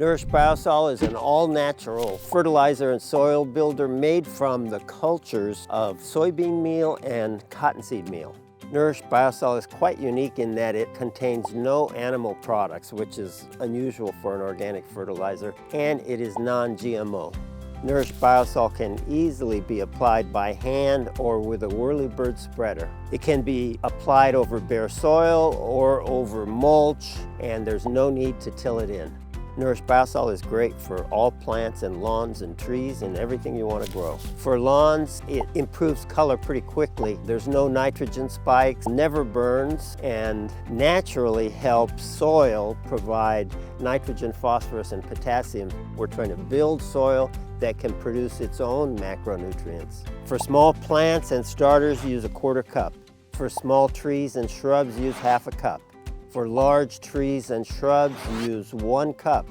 Nourish-Biosol is an all-natural fertilizer and soil builder made from the cultures of soybean meal and cottonseed meal. Nourish-Biosol is quite unique in that it contains no animal products, which is unusual for an organic fertilizer, and it is non-GMO. Nourish-Biosol can easily be applied by hand or with a whirlybird spreader. It can be applied over bare soil or over mulch, and there's no need to till it in. Nourish-Biosol is great for all plants and lawns and trees and everything you want to grow. For lawns, it improves color pretty quickly. There's no nitrogen spikes, never burns, and naturally helps soil provide nitrogen, phosphorus, and potassium. We're trying to build soil that can produce its own macronutrients. For small plants and starters, use 1/4 cup. For small trees and shrubs, use 1/2 cup. For large trees and shrubs, use 1 cup.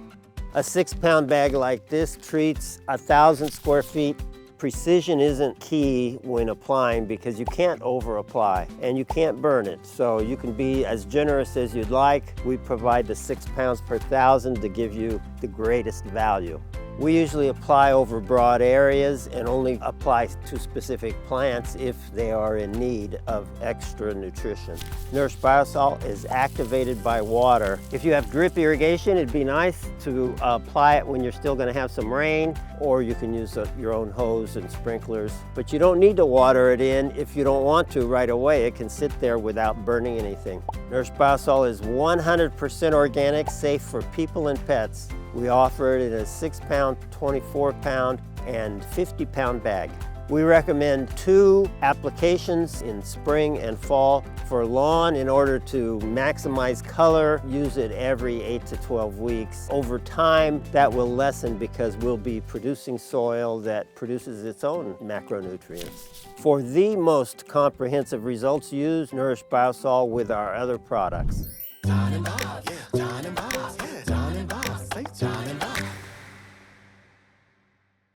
A 6-pound bag like this treats 1,000 square feet. Precision isn't key when applying because you can't over apply and you can't burn it. So you can be as generous as you'd like. We provide the 6 pounds per 1,000 to give you the greatest value. We usually apply over broad areas and only apply to specific plants if they are in need of extra nutrition. Nourish-Biosol is activated by water. If you have drip irrigation, it'd be nice to apply it when you're still going to have some rain, or you can use your own hose and sprinklers. But you don't need to water it in if you don't want to right away. It can sit there without burning anything. Nourish-Biosol is 100% organic, safe for people and pets. We offer it in a 6-pound, 24-pound, and 50-pound bag. We recommend 2 applications in spring and fall. For lawn, in order to maximize color, use it every 8 to 12 weeks. Over time, that will lessen because we'll be producing soil that produces its own macronutrients. For the most comprehensive results, use Nourish-Biosol with our other products.